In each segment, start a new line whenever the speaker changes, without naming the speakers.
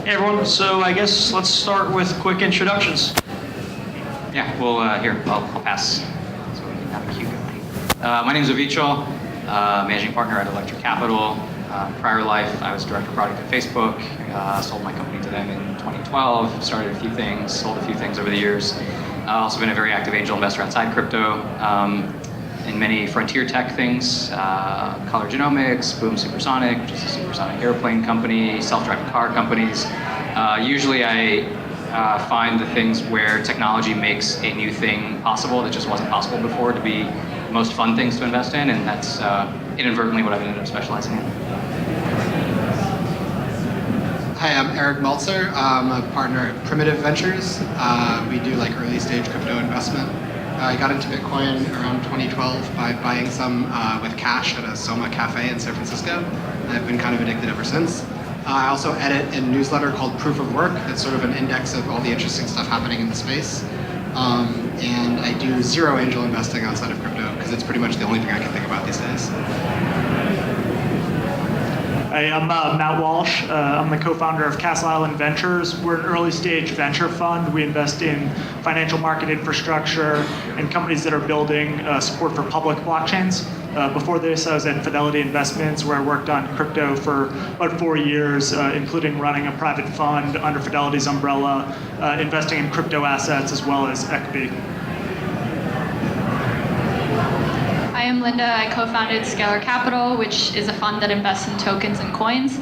Hey everyone, so I guess let's start with quick introductions.
Yeah, well, here, I'll pass so we can have a queue going. My name is Avichal, managing partner at Electric Capital. Prior life, I was director of product at Facebook, sold my company to them in 2012, started a few things, sold a few things over the years. Also been a very active angel investor outside crypto in many frontier tech things, Color Genomics, Boom Supersonic, which is a supersonic airplane company, self-driving car companies. Usually I find the things where technology makes a new thing possible that just wasn't possible before to be the most fun things to invest in, and that's inadvertently what I've ended up specializing in.
Hi, I'm Meltzer. I'm a partner at Primitive Ventures. We do like early stage crypto investment. I got into Bitcoin around 2012 by buying some with cash at a Soma cafe in San Francisco. I've been kind of addicted ever since. I also edit a newsletter called Proof of Work. It's sort of an index of all the interesting stuff happening in the space. And I do zero angel investing outside of crypto because it's pretty much the only thing I can think about these days.
Hey, I'm Matt Walsh. I'm the co-founder of Castle Island Ventures. We're an early stage venture fund. We invest in financial market infrastructure and companies that are building support for public blockchains. Before this, I was at Fidelity Investments, where I worked on crypto for about 4 years, including running a private fund under Fidelity's umbrella, investing in crypto assets as well as equity.
I am Linda. I co-founded Scalar Capital, which is a fund that invests in tokens and coins.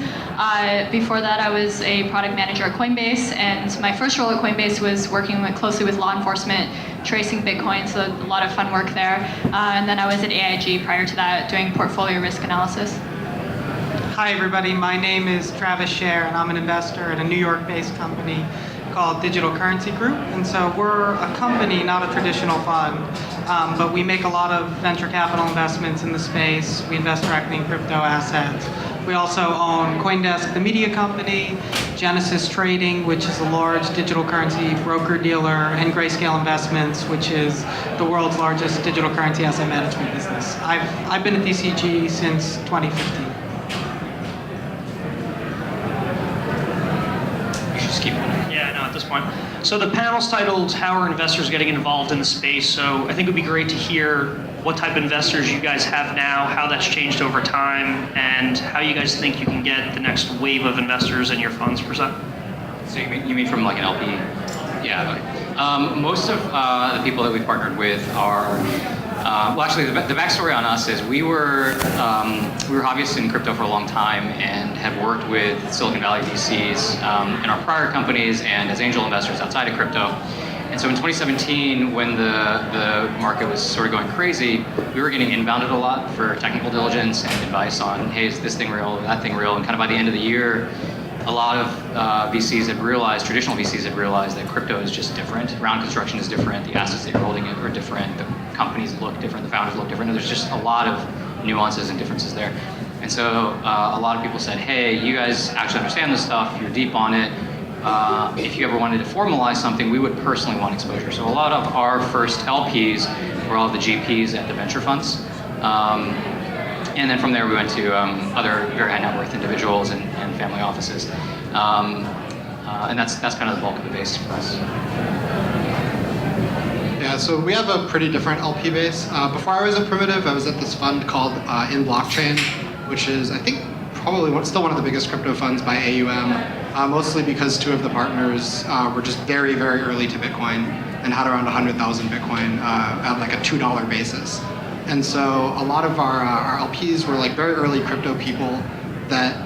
Before that, I was a product manager at Coinbase, and my first role at Coinbase was working closely with law enforcement, tracing Bitcoin, so a lot of fun work there. And then I was at AIG prior to that, doing portfolio risk analysis.
Hi everybody, my name is Travis Scher, and I'm an investor at a New York-based company called Digital Currency Group. And so we're a company, not a traditional fund, but we make a lot of venture capital investments in the space. We invest directly in crypto assets. We also own CoinDesk, the media company, Genesis Trading, which is a large digital currency broker-dealer, and Grayscale Investments, which is the world's largest digital currency asset management business. I've been at DCG since 2015.
At this point. So the panel's titled How Are Investors Getting Involved in the Space? So I think it would be great to hear what type of investors you guys have now, how that's changed over time, and how you guys think you can get the next wave of investors in your funds per se.
So you mean from like an LP? Yeah. Okay. Most of the people that we've partnered with are well, actually, the backstory on us is we were hobbyists in crypto for a long time and have worked with Silicon Valley VCs in our prior companies and as angel investors outside of crypto. And so in 2017, when the market was sort of going crazy, we were getting inbounded a lot for technical diligence and advice on, hey, is this thing real, that thing real? And kind of by the end of the year, a lot of VCs had realized, traditional VCs had realized that crypto is just different. Round construction is different. The assets that you're holding are different. The companies look different. The founders look different. And there's just a lot of nuances and differences there. And so a lot of people said, hey, you guys actually understand this stuff. You're deep on it. If you ever wanted to formalize something, we would personally want exposure. So a lot of our first LPs were all the GPs at the venture funds. And then from there we went to other very high net worth individuals and family offices. And that's kind of the bulk of the base for us.
Yeah, so we have a pretty different LP base. Before I was at Primitive, I was at this fund called In Blockchain, which is, I think, probably still one of the biggest crypto funds by AUM, mostly because two of the partners were just very, very early to Bitcoin and had around 100,000 Bitcoin at like a $2 basis. And so a lot of our LPs were like very early crypto people that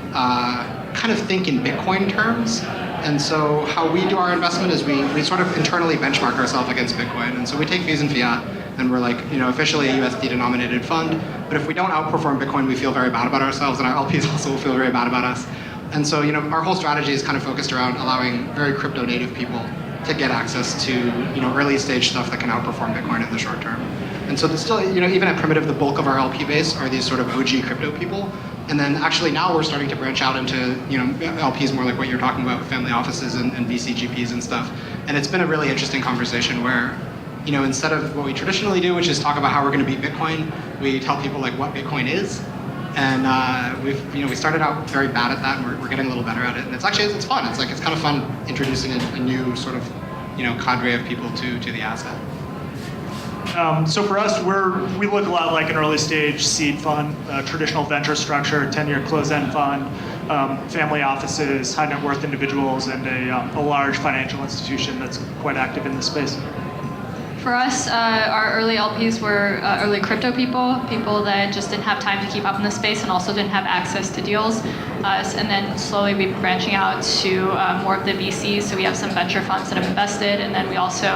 kind of think in Bitcoin terms. And so how we do our investment is we sort of internally benchmark ourselves against Bitcoin. And so we take fees in fiat, and we're like, officially a USD denominated fund. But if we don't outperform Bitcoin, we feel very bad about ourselves, and our LPs also feel very bad about us. And so, our whole strategy is kind of focused around allowing very crypto native people to get access to, early stage stuff that can outperform Bitcoin in the short term. And so still, even at Primitive, the bulk of our LP base are these sort of OG crypto people. And then actually now we're starting to branch out into, LPs more like what you're talking about with family offices and VC GPs and stuff. And it's been a really interesting conversation where, instead of what we traditionally do, which is talk about how we're going to beat Bitcoin, we tell people like what Bitcoin is. And we started out very bad at that, and we're getting a little better at it. And it's fun. It's kind of fun introducing a new sort of cadre of people to the asset.
So for us, we look a lot like an early stage seed fund, traditional venture structure, 10-year closed-end fund, family offices, high net worth individuals, and a large financial institution that's quite active in this space.
For us, our early LPs were early crypto people that just didn't have time to keep up in the space and also didn't have access to deals. And then slowly we've been branching out to more of the VCs. So we have some venture funds that have invested. And then we also,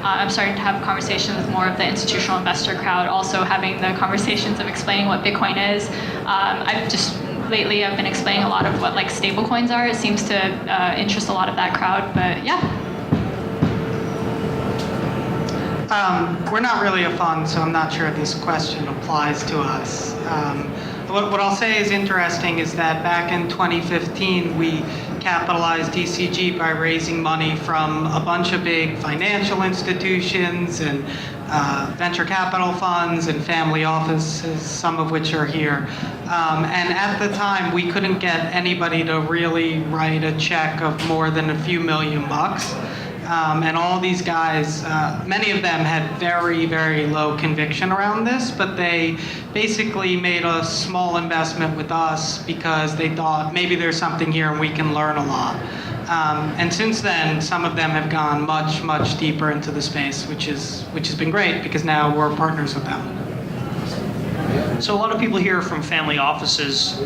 I'm starting to have conversations with more of the institutional investor crowd, also having the conversations of explaining what Bitcoin is. Lately I've been explaining a lot of what like stable coins are. It seems to interest a lot of that crowd, but yeah.
We're not really a fund, so I'm not sure if this question applies to us. What I'll say is interesting is that back in 2015, we capitalized DCG by raising money from a bunch of big financial institutions and venture capital funds and family offices, some of which are here. And at the time, we couldn't get anybody to really write a check of more than a few $1,000,000. And all these guys, many of them had very, very low conviction around this, but they basically made a small investment with us because they thought maybe there's something here and we can learn a lot. And since then, some of them have gone much, much deeper into the space, which has been great because now we're partners with them.
So a lot of people here from family offices,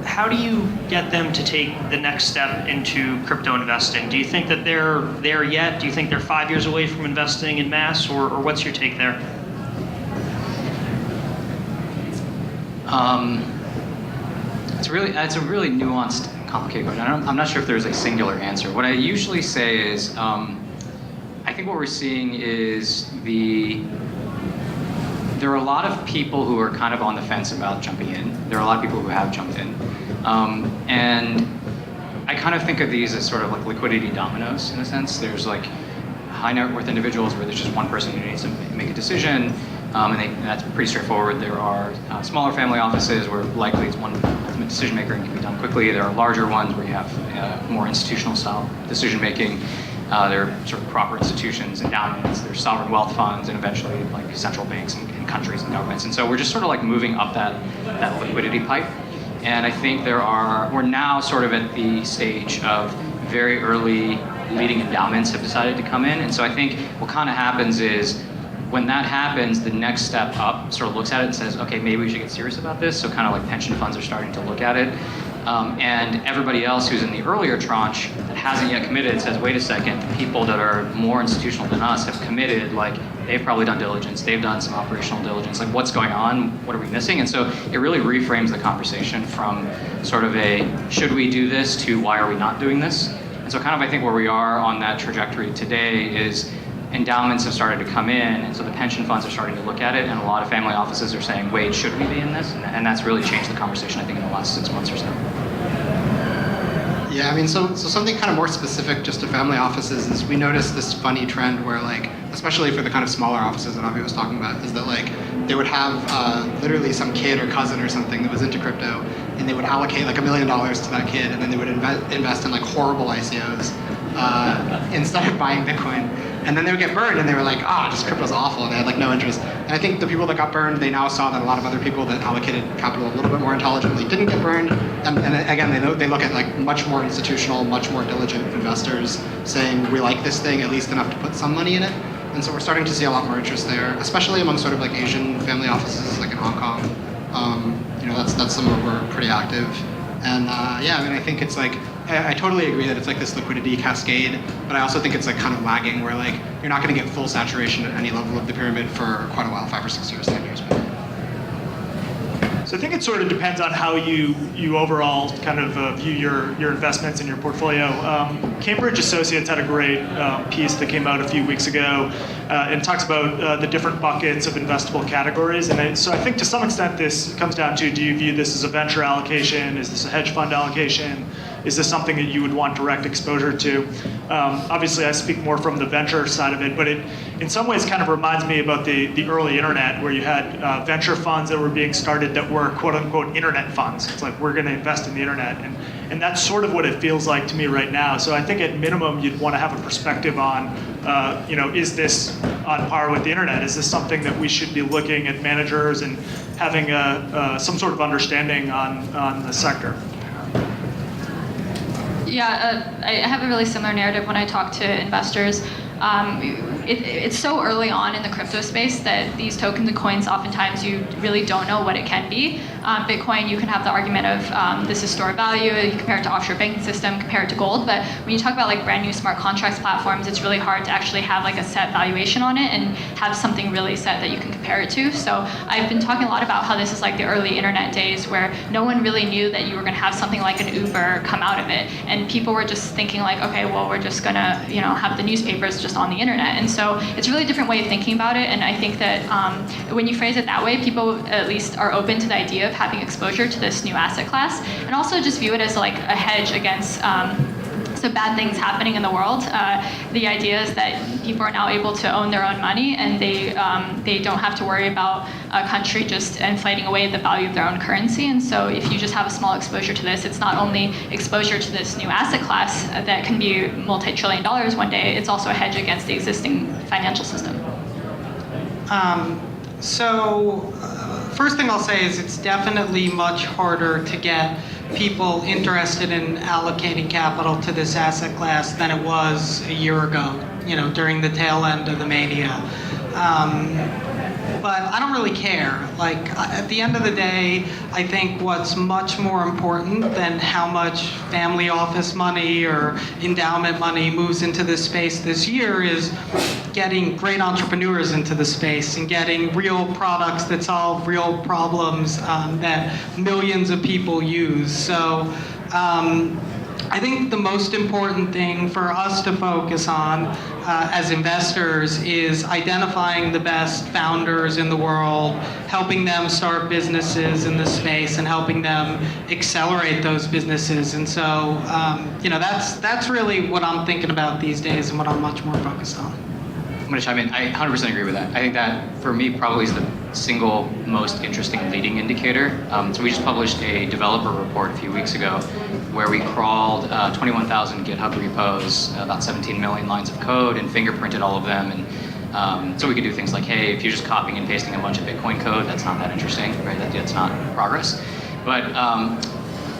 how do you get them to take the next step into crypto investing? Do you think that they're there yet? Do you think they're 5 years away from investing in mass, or what's your take there?
It's a really nuanced, complicated question. I'm not sure if there's a singular answer. What I usually say is, I think what we're seeing is there are a lot of people who are kind of on the fence about jumping in. There are a lot of people who have jumped in. And I kind of think of these as sort of like liquidity dominoes in a sense. There's like high net worth individuals where there's just one person who needs to make a decision, and that's pretty straightforward. There are smaller family offices where likely it's one ultimate decision maker and can be done quickly. There are larger ones where you have more institutional style decision making. There are sort of proper institutions, endowments, there's sovereign wealth funds, and eventually like central banks and countries and governments. And so we're just sort of like moving up that liquidity pipe. And I think we're now sort of at the stage of very early leading endowments have decided to come in. And so I think what kind of happens is when that happens, the next step up sort of looks at it and says, okay, maybe we should get serious about this. So kind of like pension funds are starting to look at it. And everybody else who's in the earlier tranche that hasn't yet committed says, wait a second, the people that are more institutional than us have committed, like they've probably done diligence, they've done some operational diligence, like what's going on, what are we missing? And so it really reframes the conversation from sort of a, should we do this, to why are we not doing this? And so kind of I think where we are on that trajectory today is endowments have started to come in, and so the pension funds are starting to look at it, and a lot of family offices are saying, wait, should we be in this? And that's really changed the conversation, I think, in the last 6 months or so.
Yeah, I mean, so something kind of more specific just to family offices is we noticed this funny trend where, like, especially for the kind of smaller offices that Avi was talking about, is that like they would have literally some kid or cousin or something that was into crypto, and they would allocate like $1 million to that kid, and then they would invest in like horrible ICOs instead of buying Bitcoin. And then they would get burned, and they were like, just crypto's awful, and they had like no interest. And I think the people that got burned, they now saw that a lot of other people that allocated capital a little bit more intelligently didn't get burned. And again, they look at like much more institutional, much more diligent investors saying, we like this thing at least enough to put some money in it. And so we're starting to see a lot more interest there, especially among sort of like Asian family offices, like in Hong Kong. That's somewhere we're pretty active. And yeah, I mean, I think it's like, I totally agree that it's like this liquidity cascade, but I also think it's like kind of lagging where like you're not going to get full saturation at any level of the pyramid for quite a while, 5 or 6 years, 10 years.
So I think it sort of depends on how you overall kind of view your investments in your portfolio. Cambridge Associates had a great piece that came out a few weeks ago and talks about the different buckets of investable categories. And so I think to some extent this comes down to, do you view this as a venture allocation? Is this a hedge fund allocation? is this something that you would want direct exposure to? Obviously, I speak more from the venture side of it, but it in some ways kind of reminds me about the early internet, where you had venture funds that were being started that were quote unquote internet funds. It's like, we're going to invest in the internet. And that's sort of what it feels like to me right now. So I think at minimum, you'd want to have a perspective on, is this on par with the internet? Is this something that we should be looking at managers and having some sort of understanding on the sector?
Yeah, I have a really similar narrative when I talk to investors. It's so early on in the crypto space that these tokens and coins, oftentimes you really don't know what it can be. Bitcoin, you can have the argument of this is store of value, you compare it to offshore banking system, compare it to gold, but when you talk about like brand new smart contracts platforms, it's really hard to actually have like a set valuation on it and have something really set that you can compare it to. So I've been talking a lot about how this is like the early internet days where no one really knew that you were going to have something like an Uber come out of it, and people were just thinking like, okay, well, we're just going to have the newspapers just on the internet. And so it's a really different way of thinking about it, and I think that when you phrase it that way, people at least are open to the idea of having exposure to this new asset class, and also just view it as like a hedge against some bad things happening in the world. The idea is that people are now able to own their own money, and they don't have to worry about a country just inflating away the value of their own currency. And so if you just have a small exposure to this, it's not only exposure to this new asset class that can be multi-trillion dollars one day, it's also a hedge against the existing financial system.
First thing I'll say is it's definitely much harder to get people interested in allocating capital to this asset class than it was a year ago, during the tail end of the mania. But I don't really care. Like, at the end of the day, I think what's much more important than how much family office money or endowment money moves into this space this year is getting great entrepreneurs into the space and getting real products that solve real problems that millions of people use. So I think the most important thing for us to focus on as investors is identifying the best founders in the world, helping them start businesses in the space, and helping them accelerate those businesses. And so, that's really what I'm thinking about these days and what I'm much more focused on.
I'm going to chime in. I 100% agree with that. I think that, for me, probably is the single most interesting leading indicator. So we just published a developer report a few weeks ago where we crawled 21,000 GitHub repos, about 17 million lines of code, and fingerprinted all of them. And so we could do things like, hey, if you're just copying and pasting a bunch of Bitcoin code, that's not that interesting, right? That's not progress. But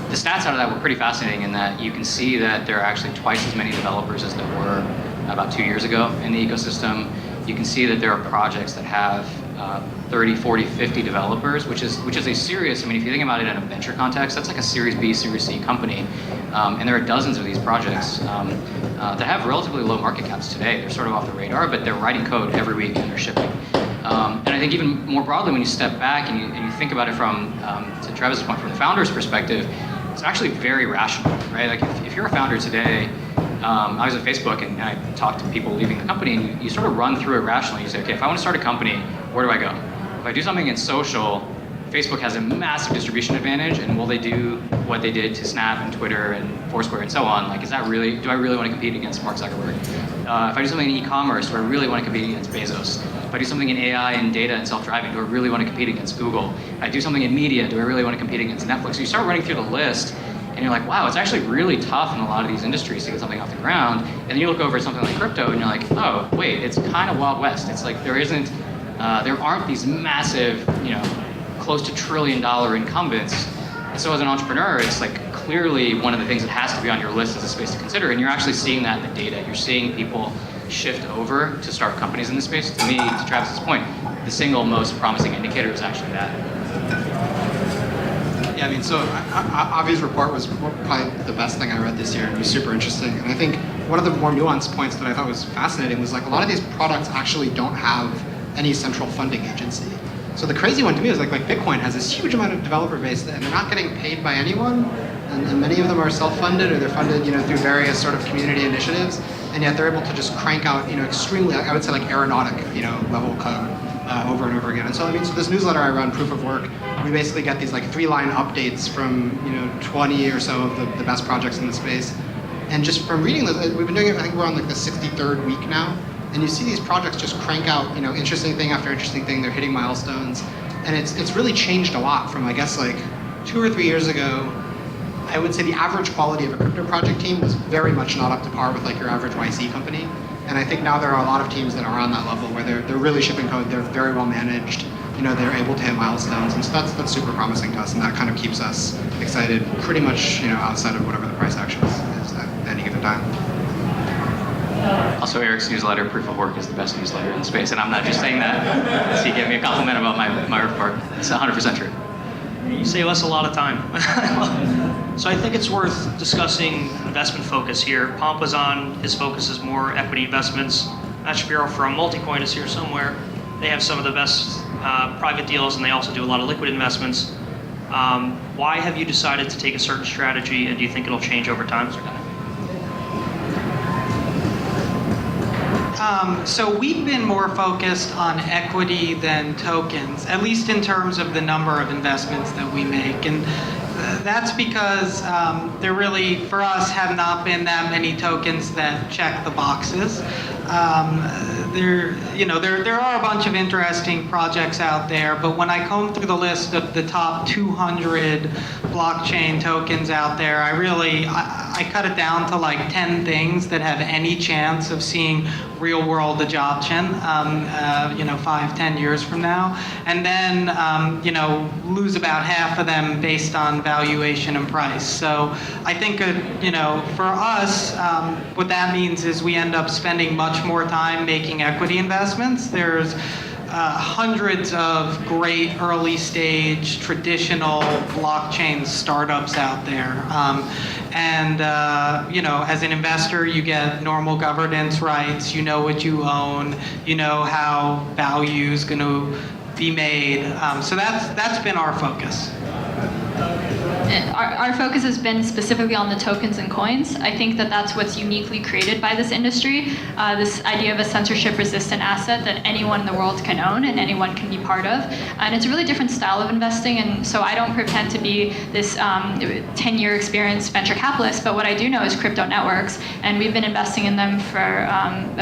the stats out of that were pretty fascinating in that you can see that there are actually twice as many developers as there were about 2 years ago in the ecosystem. You can see that there are projects that have 30, 40, 50 developers, which is a serious, if you think about it in a venture context, that's like a Series B, Series C company. And there are dozens of these projects that have relatively low market caps today. They're sort of off the radar, but they're writing code every week and they're shipping. And I think even more broadly, when you step back and you think about it from, to Travis's point, from the founder's perspective, it's actually very rational, right? Like if you're a founder today, I was at Facebook and I talked to people leaving the company, and you sort of run through it rationally. You say, okay, if I want to start a company, where do I go? If I do something in social, Facebook has a massive distribution advantage, and will they do what they did to Snap and Twitter and Foursquare and so on? Like, do I really want to compete against Mark Zuckerberg? If I do something in e-commerce, do I really want to compete against Bezos? If I do something in AI and data and self-driving, do I really want to compete against Google? If I do something in media, do I really want to compete against Netflix? So you start running through the list, and you're like, wow, it's actually really tough in a lot of these industries to get something off the ground. And then you look over at something like crypto, and you're like, oh, wait, it's kind of Wild West. It's like there aren't these massive, close to $1 trillion incumbents. So as an entrepreneur, it's like clearly one of the things that has to be on your list as a space to consider. And you're actually seeing that in the data. You're seeing people shift over to start companies in this space. To me, to Travis's point, the single most promising indicator is actually that.
Yeah, so Avi's report was probably the best thing I read this year, and it was super interesting. And I think one of the more nuanced points that I thought was fascinating was like a lot of these products actually don't have any central funding agency. So the crazy one to me is like Bitcoin has this huge amount of developer base, and they're not getting paid by anyone, and many of them are self-funded, or they're funded through various sort of community initiatives, and yet they're able to just crank out extremely, I would say, like aeronautic level code. over and over again. And so, I mean, so this newsletter I run, Proof of Work, we basically get these like 3-line updates from 20 or so of the best projects in the space. And just from reading those, we've been doing it, I think we're on like the 63rd week now. And you see these projects just crank out, interesting thing after interesting thing. They're hitting milestones. And it's really changed a lot from, I guess, like 2 or 3 years ago. I would say the average quality of a crypto project team was very much not up to par with like your average YC company. And I think now there are a lot of teams that are on that level where they're really shipping code, they're very well managed, they're able to hit milestones. And so that's super promising to us, and that kind of keeps us excited pretty much, outside of whatever the price action is at any given time.
Also, Eric's newsletter, Proof of Work, is the best newsletter in the space, and I'm not just saying that so he gave me a compliment about my report. It's 100% true.
You save us a lot of time. So I think it's worth discussing investment focus here. Pomp was on, his focus is more equity investments. Matt Shapiro from Multicoin is here somewhere. They have some of the best private deals, and they also do a lot of liquid investments. Why have you decided to take a certain strategy, and do you think it'll change over time?
So we've been more focused on equity than tokens, at least in terms of the number of investments that we make. And that's because there really, for us, have not been that many tokens that check the boxes. There are a bunch of interesting projects out there, but when I comb through the list of the top 200 blockchain tokens out there, I cut it down to like 10 things that have any chance of seeing real-world adoption, 5-10 years from now, and then lose about half of them based on valuation and price. So I think for us, what that means is we end up spending much more time making equity investments. There's hundreds of great early stage traditional blockchain startups out there. As an investor, you get normal governance rights, you know what you own, you know how value is going to be made. So that's been our focus.
Our focus has been specifically on the tokens and coins. I think that that's what's uniquely created by this industry, this idea of a censorship-resistant asset that anyone in the world can own and anyone can be part of. And it's a really different style of investing, and so I don't pretend to be this 10-year experienced venture capitalist, but what I do know is crypto networks, and we've been investing in them for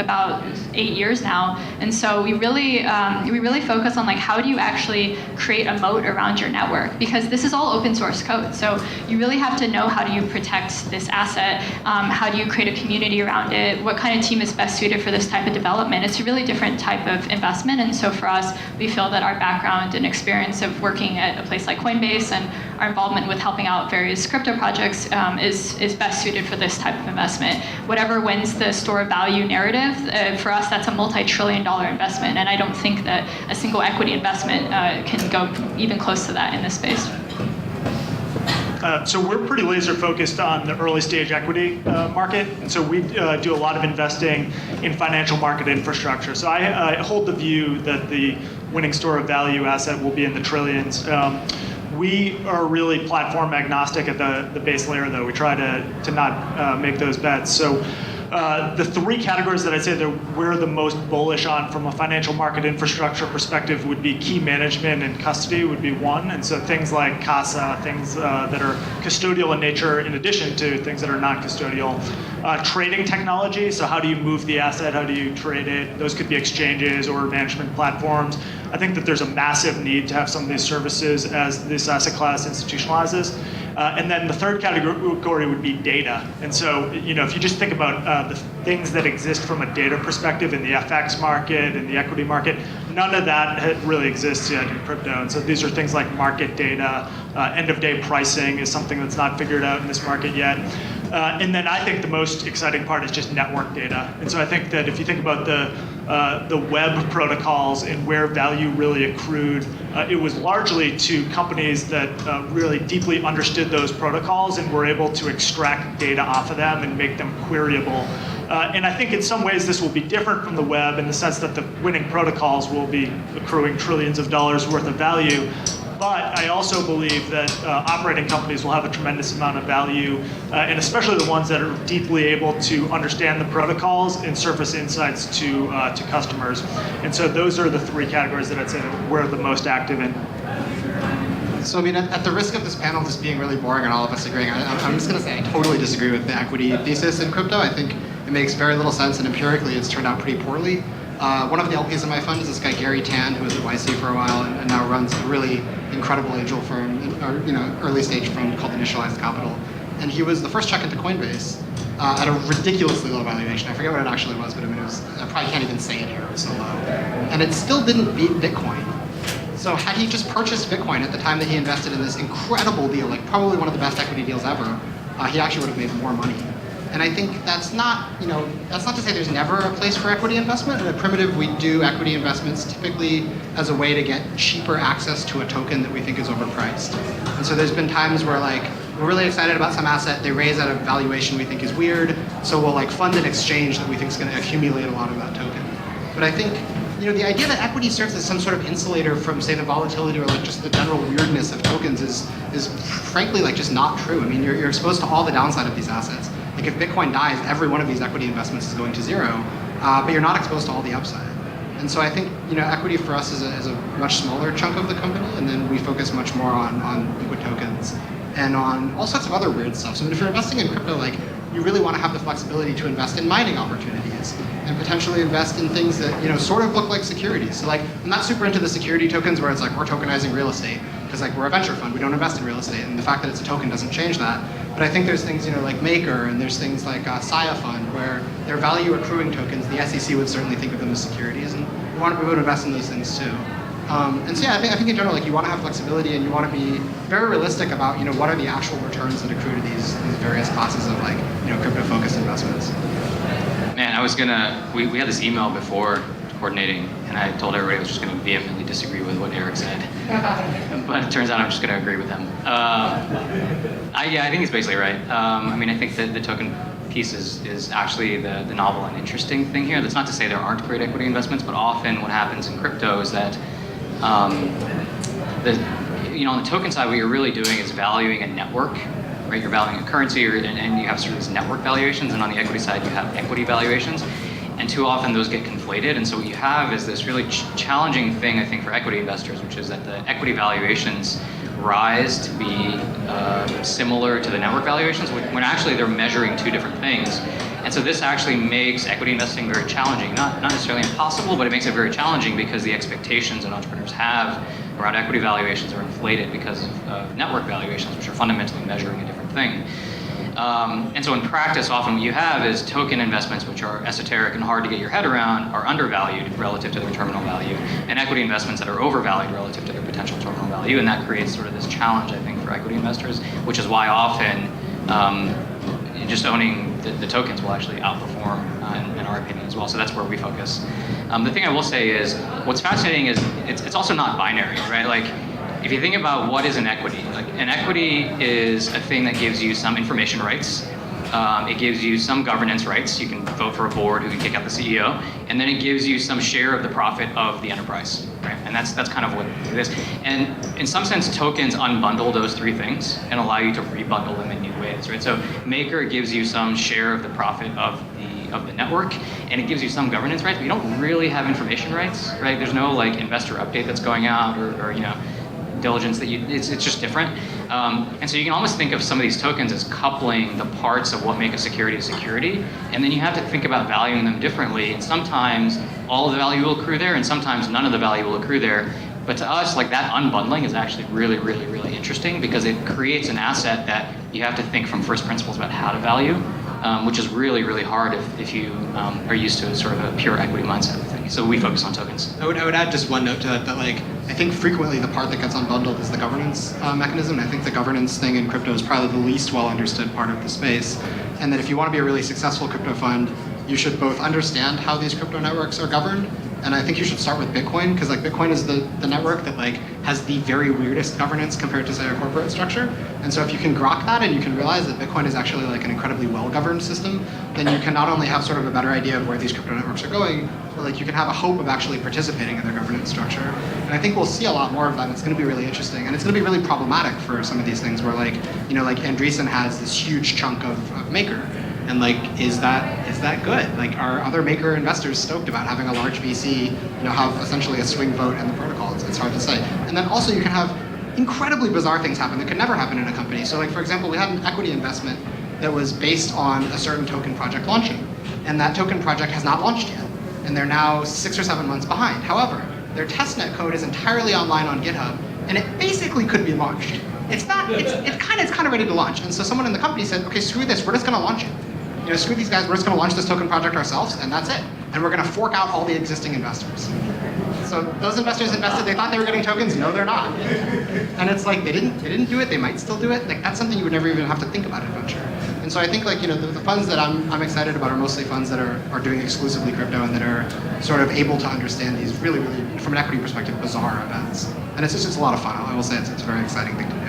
about 8 years now. And so we really focus on like how do you actually create a moat around your network, because this is all open source code. So you really have to know how do you protect this asset, how do you create a community around it, what kind of team is best suited for this type of development. It's a really different type of investment, and so for us, we feel that our background and experience of working at a place like Coinbase and our involvement with helping out various crypto projects is best suited for this type of investment. Whatever wins the store of value narrative, for us, that's a multi-trillion-dollar investment, and I don't think that a single equity investment can go even close to that in this space.
So we're pretty laser focused on the early stage equity market. And so we do a lot of investing in financial market infrastructure. So I hold the view that the winning store of value asset will be in the trillions. We are really platform agnostic at the base layer, though. We try to not make those bets. So the three categories that I'd say that we're the most bullish on from a financial market infrastructure perspective would be key management and custody would be one. And so things like CASA, things that are custodial in nature in addition to things that are non-custodial. Trading technology, so how do you move the asset, how do you trade it? Those could be exchanges or management platforms. I think that there's a massive need to have some of these services as this asset class institutionalizes. And then the third category would be data. And so, if you just think about the things that exist from a data perspective in the FX market and the equity market, none of that really exists yet in crypto. And so these are things like market data, end-of-day pricing is something that's not figured out in this market yet. And then I think the most exciting part is just network data. And so I think that if you think about the web protocols and where value really accrued, it was largely to companies that really deeply understood those protocols and were able to extract data off of them and make them queryable. And I think in some ways this will be different from the web in the sense that the winning protocols will be accruing trillions of dollars worth of value. But I also believe that operating companies will have a tremendous amount of value, and especially the ones that are deeply able to understand the protocols and surface insights to customers. And so those are the three categories that I'd say that we're the most active in.
So I mean, at the risk of this panel just being really boring and all of us agreeing, I'm just going to say I totally disagree with the equity thesis in crypto. I think it makes very little sense, and empirically it's turned out pretty poorly. One of the LPs in my fund is this guy Gary Tan, who was at YC for a while and now runs a really incredible angel firm, or early stage firm called Initialized Capital. And he was the first check into Coinbase at a ridiculously low valuation. I forget what it actually was, but I mean, it was, I probably can't even say it here, it was so low. And it still didn't beat Bitcoin. So had he just purchased Bitcoin at the time that he invested in this incredible deal, like probably one of the best equity deals ever, he actually would have made more money. And I think that's not, that's not to say there's never a place for equity investment. At Primitive, we do equity investments typically as a way to get cheaper access to a token that we think is overpriced. And so there's been times where like, we're really excited about some asset, they raise at a valuation we think is weird, so we'll like fund an exchange that we think is going to accumulate a lot of that token. But I think, the idea that equity serves as some sort of insulator from, say, the volatility or like just the general weirdness of tokens is frankly like just not true. I mean, you're exposed to all the downside of these assets. Like if Bitcoin dies, every one of these equity investments is going to zero, but you're not exposed to all the upside. And so I think, equity for us is a much smaller chunk of the company, and then we focus much more on liquid tokens and on all sorts of other weird stuff. So if you're investing in crypto, like you really want to have the flexibility to invest in mining opportunities and potentially invest in things that sort of look like securities. So like I'm not super into the security tokens where it's like we're tokenizing real estate because like we're a venture fund, we don't invest in real estate, and the fact that it's a token doesn't change that. But I think there's things like Maker, and there's things like Saya Fund where they're value accruing tokens. The SEC would certainly think of them as securities, and we want to be able to invest in those things too. And so yeah, I think in general, like you want to have flexibility and you want to be very realistic about what are the actual returns that accrue to these various classes of like crypto-focused investments.
Man, we had this email before coordinating, and I told everybody I was just going to vehemently disagree with what Eric said. But it turns out I'm just going to agree with him. I think he's basically right. I mean, I think that the token piece is actually the novel and interesting thing here. That's not to say there aren't great equity investments, but often what happens in crypto is that on the token side, what you're really doing is valuing a network, right? You're valuing a currency, and you have sort of these network valuations, and on the equity side, you have equity valuations. And too often those get conflated, and so what you have is this really challenging thing, I think, for equity investors, which is that the equity valuations rise to be similar to the network valuations, when actually they're measuring two different things. And so this actually makes equity investing very challenging. Not necessarily impossible, but it makes it very challenging because the expectations that entrepreneurs have around equity valuations are inflated because of network valuations, which are fundamentally measuring a different thing. And so in practice, often what you have is token investments, which are esoteric and hard to get your head around, are undervalued relative to their terminal value, and equity investments that are overvalued relative to their potential terminal value, and that creates sort of this challenge, I think, for equity investors, which is why often just owning the tokens will actually outperform, in our opinion, as well. So that's where we focus. The thing I will say is, what's fascinating is it's also not binary, right? Like, if you think about what is an equity, like an equity is a thing that gives you some information rights. It gives you some governance rights. You can vote for a board who can kick out the CEO, and then it gives you some share of the profit of the enterprise, right? And that's kind of what it is. And in some sense, tokens unbundle those three things and allow you to rebundle them in new ways, right? So Maker gives you some share of the profit of the network, and it gives you some governance rights, but you don't really have information rights, right? There's no like investor update that's going out or diligence that it's just different. And so you can almost think of some of these tokens as coupling the parts of what make a security a security, and then you have to think about valuing them differently, and sometimes all of the value will accrue there, and sometimes none of the value will accrue there. But to us, like that unbundling is actually really, really, really interesting because it creates an asset that you have to think from first principles about how to value, which is really, really hard if you are used to sort of a pure equity mindset of things. So we focus on tokens.
I would add just one note to that like I think frequently the part that gets unbundled is the governance mechanism. And I think the governance thing in crypto is probably the least well understood part of the space. And that if you want to be a really successful crypto fund, you should both understand how these crypto networks are governed, and I think you should start with Bitcoin, because like Bitcoin is the network that like has the very weirdest governance compared to, say, a corporate structure. And so if you can grok that and you can realize that Bitcoin is actually like an incredibly well-governed system, then you can not only have sort of a better idea of where these crypto networks are going, but like you can have a hope of actually participating in their governance structure. And I think we'll see a lot more of that. It's going to be really interesting, and it's going to be really problematic for some of these things where, like, you know, like Andreessen has this huge chunk of Maker. And like, is that good? Like, are other Maker investors stoked about having a large VC, you know, have essentially a swing vote in the protocol? It's hard to say. And then also you can have incredibly bizarre things happen that could never happen in a company. So like, for example, we had an equity investment that was based on a certain token project launching. And that token project has not launched yet. And they're now 6 or 7 months behind. However, their testnet code is entirely online on GitHub, and it basically could be launched. It's kind of ready to launch. And so someone in the company said, okay, screw this, we're just gonna launch it. You know, screw these guys, we're just going to launch this token project ourselves, and that's it. And we're going to fork out all the existing investors. So those investors invested, they thought they were getting tokens. No, they're not. And it's like, they didn't do it, they might still do it. Like, that's something you would never even have to think about in venture. And so I think, like, you know, the funds that I'm excited about are mostly funds that are doing exclusively crypto and that are sort of able to understand these really, really, from an equity perspective, bizarre events. And it's just a lot of fun. I will say it's a very exciting thing to do.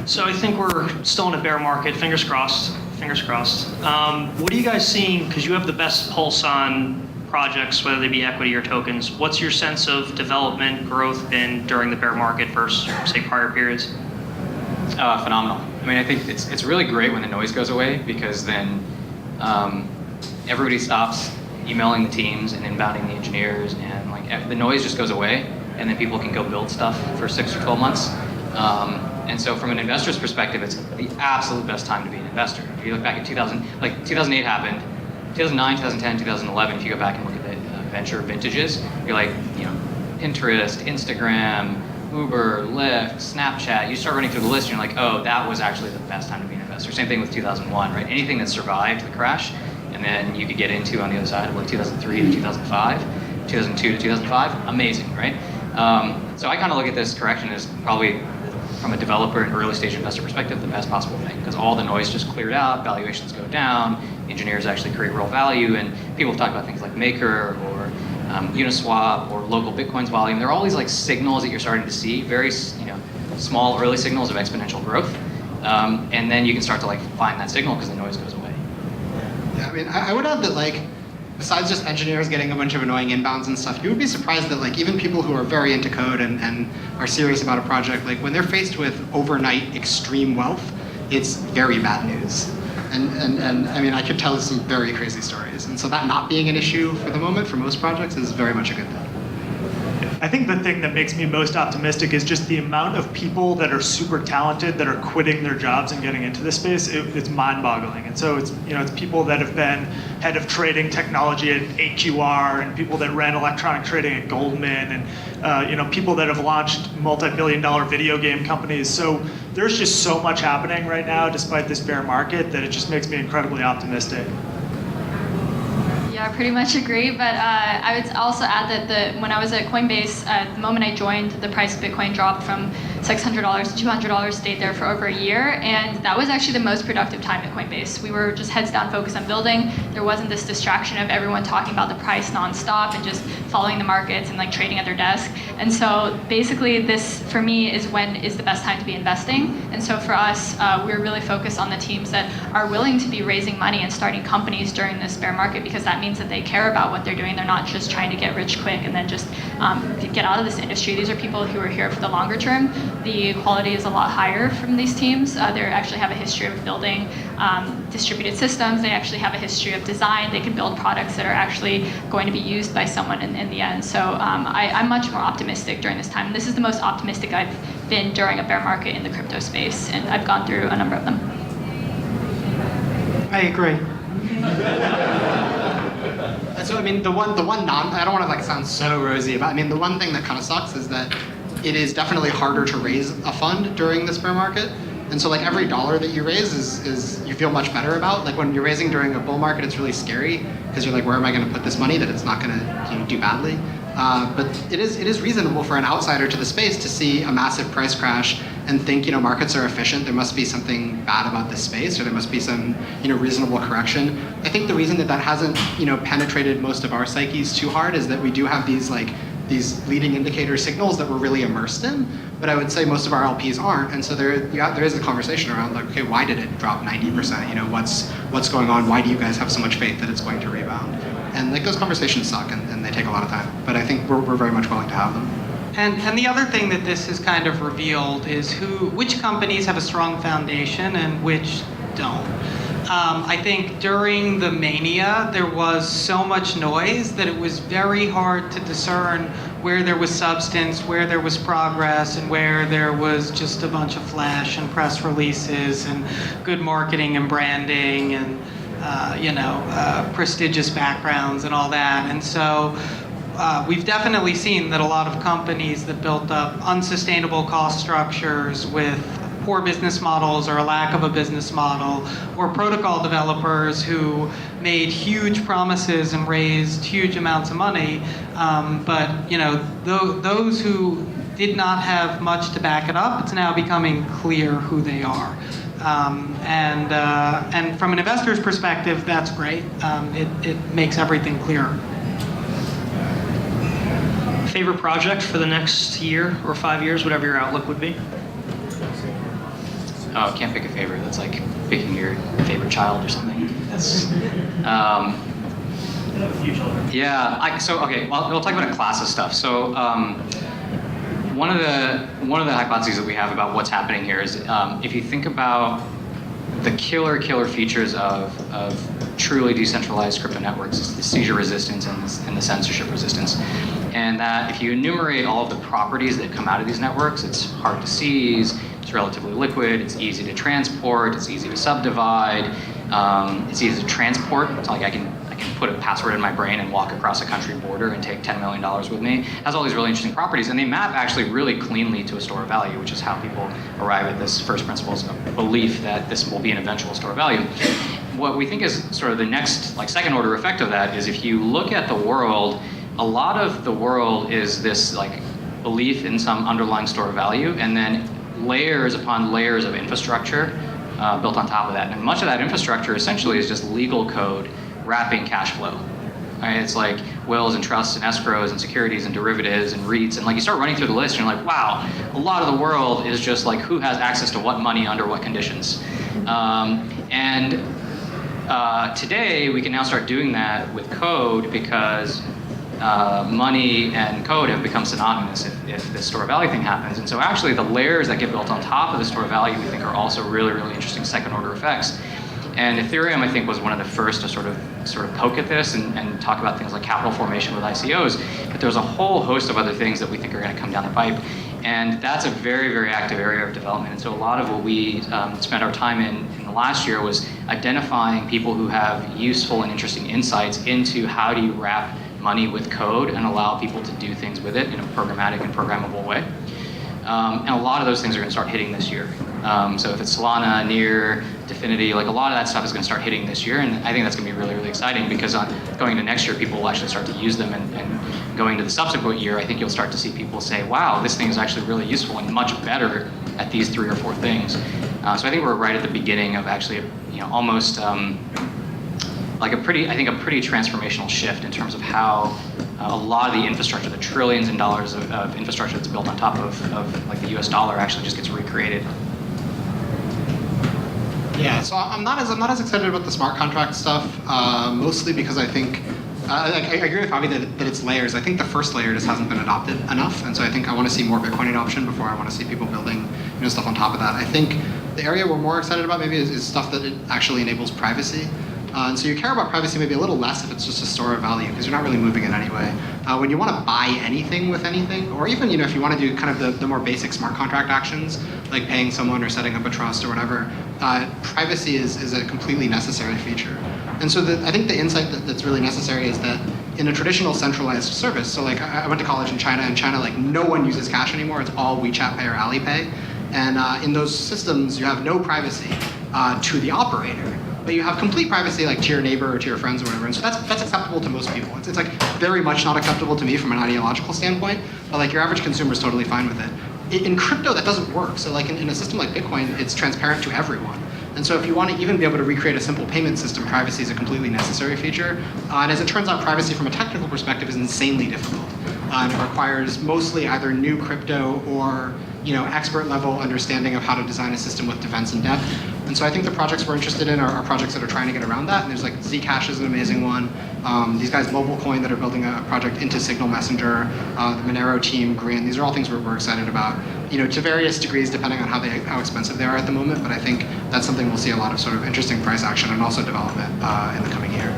So I think we're still in a bear market. Fingers crossed. Fingers crossed. What are you guys seeing? Because you have the best pulse on projects, whether they be equity or tokens. What's your sense of development growth been during the bear market versus, say, prior periods?
Phenomenal. I mean, I think it's really great when the noise goes away, because then everybody stops emailing the teams and inbounding the engineers, and like the noise just goes away, and then people can go build stuff for 6 or 12 months. And so from an investor's perspective, it's the absolute best time to be an investor. If you look back at 2008 happened, 2009, 2010, 2011, if you go back and look at the venture vintages, you're like, you know, Pinterest, Instagram, Uber, Lyft, Snapchat, you start running through the list and you're like, oh, that was actually the best time to be an investor. Same thing with 2001, right? Anything that survived the crash, and then you could get into on the other side of like 2003 to 2005, 2002 to 2005, amazing, right? So I kind of look at this correction as probably, from a developer and early stage investor perspective, the best possible thing, because all the noise just cleared out, valuations go down, engineers actually create real value, and people talk about things like Maker or Uniswap or local Bitcoin's volume. There are all these like signals that you're starting to see, very, you know, small early signals of exponential growth, and then you can start to like find that signal because the noise goes away.
Yeah, I mean, I would add that, like, besides just engineers getting a bunch of annoying inbounds and stuff, you would be surprised that, like, even people who are very into code and are serious about a project, like, when they're faced with overnight extreme wealth, it's very bad news. And I mean, I could tell some very crazy stories. And so that not being an issue for the moment for most projects is very much a good thing.
I think the thing that makes me most optimistic is just the amount of people that are super talented that are quitting their jobs and getting into this space. It's mind-boggling. And so it's, you know, it's people that have been head of trading technology at AQR, and people that ran electronic trading at Goldman, and you know, people that have launched multi-billion-dollar video game companies. So there's just so much happening right now, despite this bear market, that it just makes me incredibly optimistic.
Yeah, I pretty much agree, but I would also add that when I was at Coinbase, the moment I joined, the price of Bitcoin dropped from $600 to $200, stayed there for over a year, and that was actually the most productive time at Coinbase. We were just heads down focused on building. There wasn't this distraction of everyone talking about the price nonstop and just following the markets and like trading at their desk. And so basically this, for me, is when is the best time to be investing. And so for us, we're really focused on the teams that are willing to be raising money and starting companies during this bear market, because that means that they care about what they're doing. They're not just trying to get rich quick and then just get out of this industry. These are people who are here for the longer term. The quality is a lot higher from these teams. They actually have a history of building distributed systems. They actually have a history of design. They can build products that are actually going to be used by someone in the end. So I'm much more optimistic during this time. This is the most optimistic I've been during a bear market in the crypto space, and I've gone through a number of them.
I agree.
So I mean, the one I don't want to like sound so rosy, but I mean, the one thing that kind of sucks is that it is definitely harder to raise a fund during this bear market. And so like every dollar that you raise is you feel much better about. Like when you're raising during a bull market, it's really scary because you're like, where am I going to put this money that it's not going to do badly? But it is reasonable for an outsider to the space to see a massive price crash and think, you know, markets are efficient. There must be something bad about this space, or there must be some, you know, reasonable correction. I think the reason that hasn't, you know, penetrated most of our psyches too hard is that we do have these like these leading indicator signals that we're really immersed in, but I would say most of our LPs aren't, and so there is a conversation around like, okay, why did it drop 90%? You know, what's going on? Why do you guys have so much faith that it's going to rebound? And like those conversations suck, and they take a lot of time, but I think we're very much willing to have them.
And the other thing that this has kind of revealed is which companies have a strong foundation and which don't. I think during the mania, there was so much noise that it was very hard to discern where there was substance, where there was progress, and where there was just a bunch of flash and press releases and good marketing and branding and prestigious backgrounds and all that. And so we've definitely seen that a lot of companies that built up unsustainable cost structures with poor business models or a lack of a business model, or protocol developers who made huge promises and raised huge amounts of money, but those who did not have much to back it up, it's now becoming clear who they are. And from an investor's perspective, that's great. It makes everything clearer.
Favorite project for the next year or 5 years, whatever your outlook would be?
Oh, can't pick a favorite. That's like picking your favorite child or something. That's, yeah. We'll talk about a class of stuff. So one of the hypotheses that we have about what's happening here is if you think about the killer features of truly decentralized crypto networks, is the seizure resistance and the censorship resistance. And that if you enumerate all of the properties that come out of these networks, it's hard to seize, it's relatively liquid, it's easy to transport, it's easy to subdivide, it's easy to transport. It's like I can put a password in my brain and walk across a country border and take $10 million with me. It has all these really interesting properties, and they map actually really cleanly to a store of value, which is how people arrive at this first principles of belief that this will be an eventual store of value. What we think is sort of the next second order effect of that is if you look at the world, a lot of the world is this belief in some underlying store of value, and then layers upon layers of infrastructure built on top of that. And much of that infrastructure essentially is just legal code wrapping cash flow. Right? It's like wills and trusts and escrows and securities and derivatives and REITs, and you start running through the list and you're like, wow, a lot of the world is just who has access to what money under what conditions. Today we can now start doing that with code because money and code have become synonymous if this store of value thing happens. And so actually the layers that get built on top of the store of value we think are also really, really interesting second order effects. And Ethereum, I think, was one of the first to sort of poke at this and talk about things like capital formation with ICOs. But there's a whole host of other things that we think are going to come down the pipe. And that's a very, very active area of development. And so a lot of what we spent our time in the last year was identifying people who have useful and interesting insights into how do you wrap money with code and allow people to do things with it in a programmatic and programmable way. And a lot of those things are going to start hitting this year. So if it's Solana, Near, Definity, a lot of that stuff is going to start hitting this year, and I think that's going to be really, really exciting because going into next year, people will actually start to use them, and going to the subsequent year, I think you'll start to see people say, wow, this thing is actually really useful and much better at these 3 or 4 things. So I think we're right at the beginning of actually, almost a pretty transformational shift in terms of how a lot of the infrastructure, the trillions in dollars of infrastructure that's built on top of the US dollar actually just gets recreated.
Yeah, so I'm not as excited about the smart contract stuff, mostly because I think I agree with Avi that it's layers. I think the first layer just hasn't been adopted enough, and so I think I want to see more Bitcoin adoption before I want to see people building stuff on top of that. I think the area we're more excited about maybe is stuff that it actually enables privacy. And so you care about privacy maybe a little less if it's just a store of value, because you're not really moving it anyway. When you want to buy anything with anything, or even if you want to do kind of the more basic smart contract actions, like paying someone or setting up a trust or whatever, privacy is a completely necessary feature. And so I think the insight that's really necessary is that in a traditional centralized service, so I went to college in China, and China, no one uses cash anymore. It's all WeChat Pay or Alipay. And in those systems, you have no privacy to the operator. But you have complete privacy to your neighbor or to your friends or whatever. And so that's acceptable to most people. It's very much not acceptable to me from an ideological standpoint, but your average consumer is totally fine with it. In crypto, that doesn't work. So in a system like Bitcoin, it's transparent to everyone. And so if you want to even be able to recreate a simple payment system, privacy is a completely necessary feature. And as it turns out, privacy from a technical perspective is insanely difficult. and it requires mostly either new crypto or expert level understanding of how to design a system with defense in depth. And so I think the projects we're interested in are projects that are trying to get around that. And there's like Zcash is an amazing one. These guys, MobileCoin, that are building a project into Signal Messenger. The Monero team, Grin. These are all things we're excited about. To various degrees, depending on how expensive they are at the moment. But I think that's something we'll see a lot of sort of interesting price action and also development in the coming year.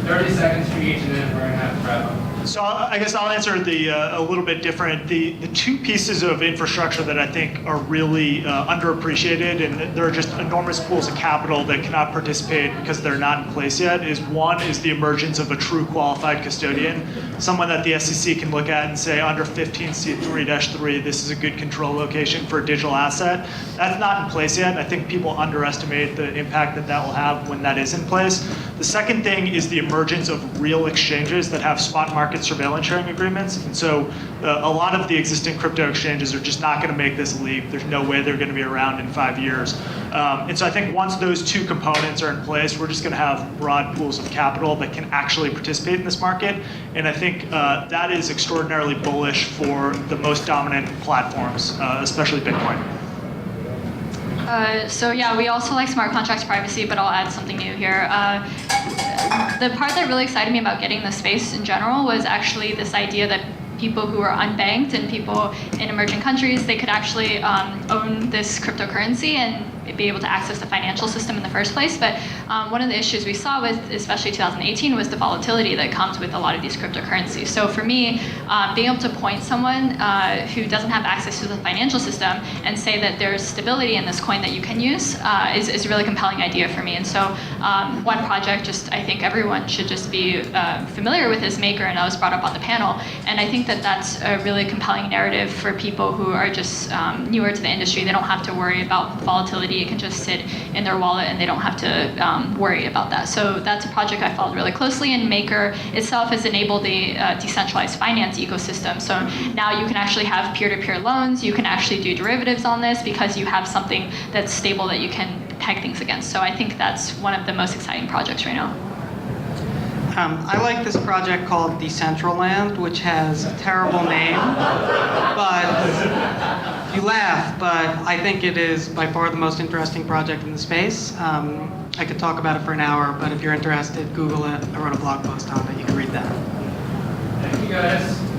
30 seconds for each, and then we're gonna have to wrap up.
So I guess I'll answer a little bit different. The two pieces of infrastructure that I think are really underappreciated, and there are just enormous pools of capital that cannot participate because they're not in place yet, is one is the emergence of a true qualified custodian, someone that the SEC can look at and say under 15C3-3, this is a good control location for a digital asset. That's not in place yet. I think people underestimate the impact that will have when that is in place. The second thing is the emergence of real exchanges that have spot market surveillance sharing agreements. And so a lot of the existing crypto exchanges are just not going to make this leap. There's no way they're going to be around in 5 years. And so I think once those two components are in place, we're just going to have broad pools of capital that can actually participate in this market. And I think that is extraordinarily bullish for the most dominant platforms, especially Bitcoin.
So yeah, we also like smart contracts privacy, but I'll add something new here. The part that really excited me about getting this space in general was actually this idea that people who are unbanked and people in emerging countries, they could actually own this cryptocurrency and be able to access the financial system in the first place. But one of the issues we saw with, especially 2018, was the volatility that comes with a lot of these cryptocurrencies. So for me, being able to point someone who doesn't have access to the financial system and say that there's stability in this coin that you can use is a really compelling idea for me. And so one project, I think everyone should just be familiar with is Maker, and that was brought up on the panel. And I think that that's a really compelling narrative for people who are just newer to the industry. They don't have to worry about volatility. It can just sit in their wallet and they don't have to worry about that. So that's a project I followed really closely, and Maker itself has enabled the decentralized finance ecosystem. So now you can actually have peer-to-peer loans. You can actually do derivatives on this because you have something that's stable that you can peg things against. So I think that's one of the most exciting projects right now.
I like this project called Decentraland, which has a terrible name, but you laugh, but I think it is by far the most interesting project in the space. I could talk about it for an hour, but if you're interested, Google it. I wrote a blog post on it. You can read that.
Thank you, guys.